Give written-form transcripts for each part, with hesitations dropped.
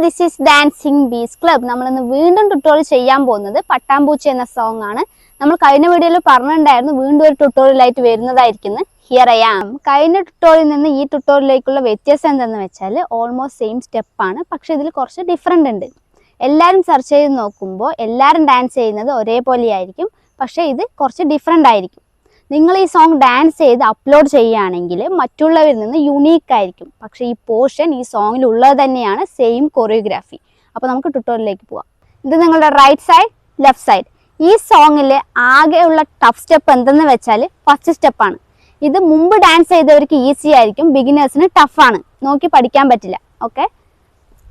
this is Dancing Bees Club. നമ്മൾ ഇന്ന് വീണ്ടും ട്യൂട്ടോറിയൽ ചെയ്യാൻ പോകുന്നത് പട്ടാമ്പൂച്ചി എന്ന സോങ് ആണ്. നമ്മൾ കഴിഞ്ഞ വീഡിയോയിൽ പറഞ്ഞിട്ടുണ്ടായിരുന്നു വീണ്ടും ഒരു ട്യൂട്ടോറിയൽ ആയിട്ട് വരുന്നതായിരിക്കുന്നു. Here I am. കഴിഞ്ഞ ട്യൂട്ടോറിയലിൽ നിന്ന് ഈ ട്യൂട്ടോറിയലിലേക്കുള്ള വ്യത്യാസം എന്തെന്ന് വെച്ചാൽ ഓൾമോസ്റ്റ് സെയിം സ്റ്റെപ്പ് ആണ്, പക്ഷെ ഇതിൽ കുറച്ച് ഡിഫറെൻ്റ് ഉണ്ട്. എല്ലാവരും സെർച്ച് ചെയ്ത് നോക്കുമ്പോൾ എല്ലാവരും ഡാൻസ് ചെയ്യുന്നത് ഒരേപോലെ ആയിരിക്കും, പക്ഷേ ഇത് കുറച്ച് ഡിഫറെൻ്റ് ആയിരിക്കും. നിങ്ങൾ ഈ സോങ് ഡാൻസ് ചെയ്ത് അപ്ലോഡ് ചെയ്യുകയാണെങ്കിൽ മറ്റുള്ളവരിൽ നിന്ന് യുണീക്ക് ആയിരിക്കും, പക്ഷേ ഈ പോർഷൻ ഈ സോങ്ങിലുള്ളത് തന്നെയാണ്, സെയിം കൊറിയോഗ്രാഫി. അപ്പോൾ നമുക്ക് ട്യൂട്ടോറിയലിലേക്ക് പോവാം. ഇത് നിങ്ങളുടെ റൈറ്റ് സൈഡ് ലെഫ്റ്റ് സൈഡ്. ഈ സോങ്ങിൽ ആകെയുള്ള ടഫ് സ്റ്റെപ്പ് എന്തെന്ന് വെച്ചാൽ ഫസ്റ്റ് സ്റ്റെപ്പാണ്. ഇത് മുമ്പ് ഡാൻസ് ചെയ്തവർക്ക് ഈസി ആയിരിക്കും, ബിഗിനേഴ്സിന് ടഫാണ്, നോക്കി പഠിക്കാൻ പറ്റില്ല. ഓക്കെ,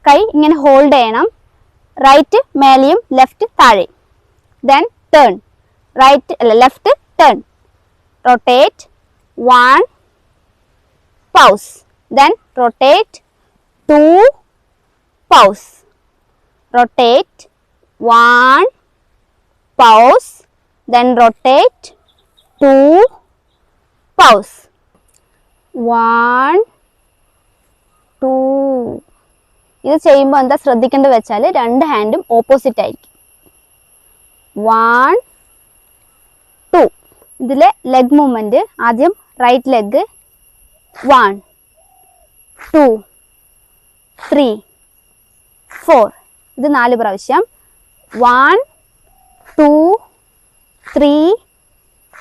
കൈ ഇങ്ങനെ ഹോൾഡ് ചെയ്യണം. റൈറ്റ് മേലെയും ലെഫ്റ്റ് താഴെ. ദെൻ ടേൺ, റൈറ്റ് അല്ല left turn. Rotate 1, pause, then rotate 2, pause, rotate 1, pause, then rotate 2, pause, 1, 2. ഇത് ചെയ്യുമ്പോൾ എന്താ ശ്രദ്ധിക്കേണ്ടത് വെച്ചാൽ രണ്ട് ഹാൻഡും ഓപ്പോസിറ്റ് ആയിരിക്കും. 1, 2. ഇതിലെ ലെഗ് മൂവ്മെന്റ് ആദ്യം റൈറ്റ് ലെഗ് 1, 2, 3, 4. ഇത് 4 പ്രാവശ്യം. 1, 2, 3,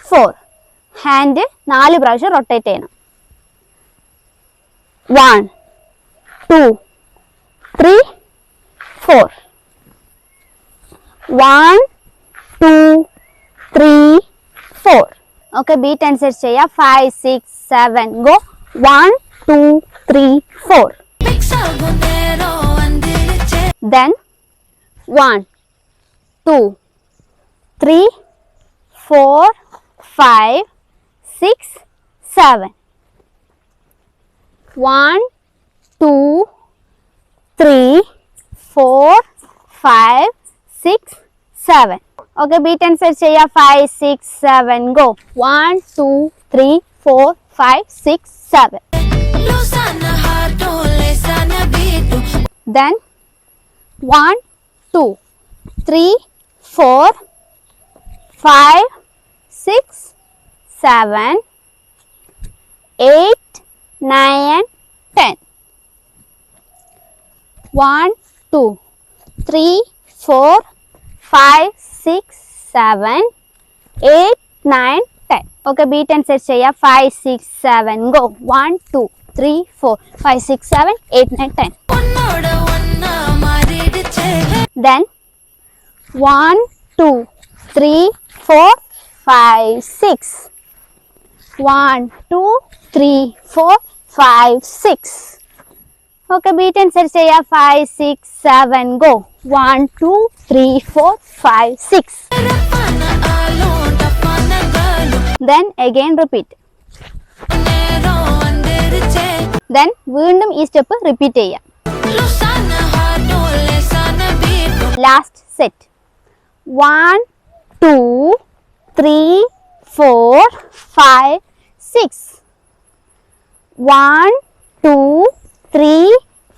4. ഹാൻഡ് 4 പ്രാവശ്യം റൊട്ടേറ്റ് ചെയ്യണം. 1, 2, 3, 4. 1, 2, 3, 4. ഓക്കെ, ബീറ്റ് അനുസരിച്ച് ചെയ്യാം. 5, 6, 7 ഗോ. 1, 2, 3, 4. Then 1, 2, 3, 4, 5, 6, 7. 1, 2, 3, 4, 5, 6, 7. ഓക്കെ, ബീറ്റ് അനുസരിച്ച് ചെയ്യാം. 5, 6, 7 ഗോ. 1, 2, 3, 4, 5, 6, 7. Then 1, 2, 3, 4, 5, 6, 7, 8, 9, 10. 1, 2, 3, 4, 5, 6, 7, 8, 9, 10. ഓക്കെ, ബീറ്റ് അനുസരിച്ച് ചെയ്യാം. 5, 6, 7 ഗോ. 1, 2, 3, 4, 5, 6, 7, 8, 9, 10. Then 1, 2, 3, 4, 5, 6. 1, 2, 3, 4, 5, 6. ഓക്കെ, ബീറ്റ് അനുസരിച്ച് ചെയ്യാം. 5, 6, 7 go. 1, 2, 3, 4, 5, 6. Then again repeat. Then വീണ്ടും ഈ സ്റ്റെപ്പ് റിപ്പീറ്റ് ചെയ്യാം. Last set. 1, 2, 3, 4, 5, 6. 1, 2, 3,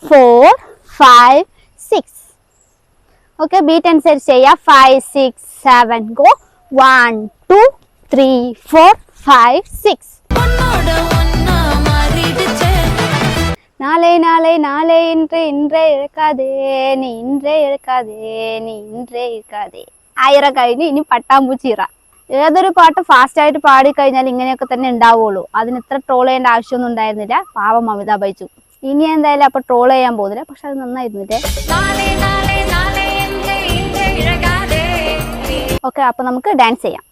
4, 5, 6. ഓക്കെ, ബീറ്റ് അനുസരിച്ച് ചെയ്യാം. 5, 6, 7 ഗോ. 1, 2, 3, 4, 5, 6. നാളെ നാളെ നാളെ ഇன்றே ഇன்றே ഇഴക്കാതെ നീ ഇன்றே ഇഴക്കാതെ നീ ഇன்றേ ഇഴക്കാതെ. ആയിര കഴിഞ്ഞ് ഇനി പട്ടാമ്പൂച്ചിറ. ഏതൊരു പാട്ട് ഫാസ്റ്റ് ആയിട്ട് പാടിക്കഴിഞ്ഞാൽ ഇങ്ങനെയൊക്കെ തന്നെ ഉണ്ടാവുള്ളൂ. അതിന് ഇത്ര ട്രോൾ ചെയ്യേണ്ട ആവശ്യമൊന്നും ഉണ്ടായിരുന്നില്ല. പാവം അമിതാഭ് ബച്ചൻ. ഇനി എന്തായാലും അപ്പൊ ട്രോൾ ചെയ്യാൻ പോകുന്നില്ല, പക്ഷെ അത് നന്നായിരുന്നില്ലേ. ഓക്കെ, അപ്പൊ നമുക്ക് ഡാൻസ് ചെയ്യാം.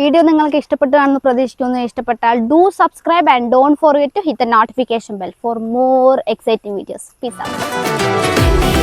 വീഡിയോ നിങ്ങൾക്ക് ഇഷ്ടപ്പെട്ടാണെന്ന് പ്രതീക്ഷിക്കുന്നു. ഇഷ്ടപ്പെട്ടാൽ do subscribe and don't forget to hit the notification bell for more exciting videos. Peace out.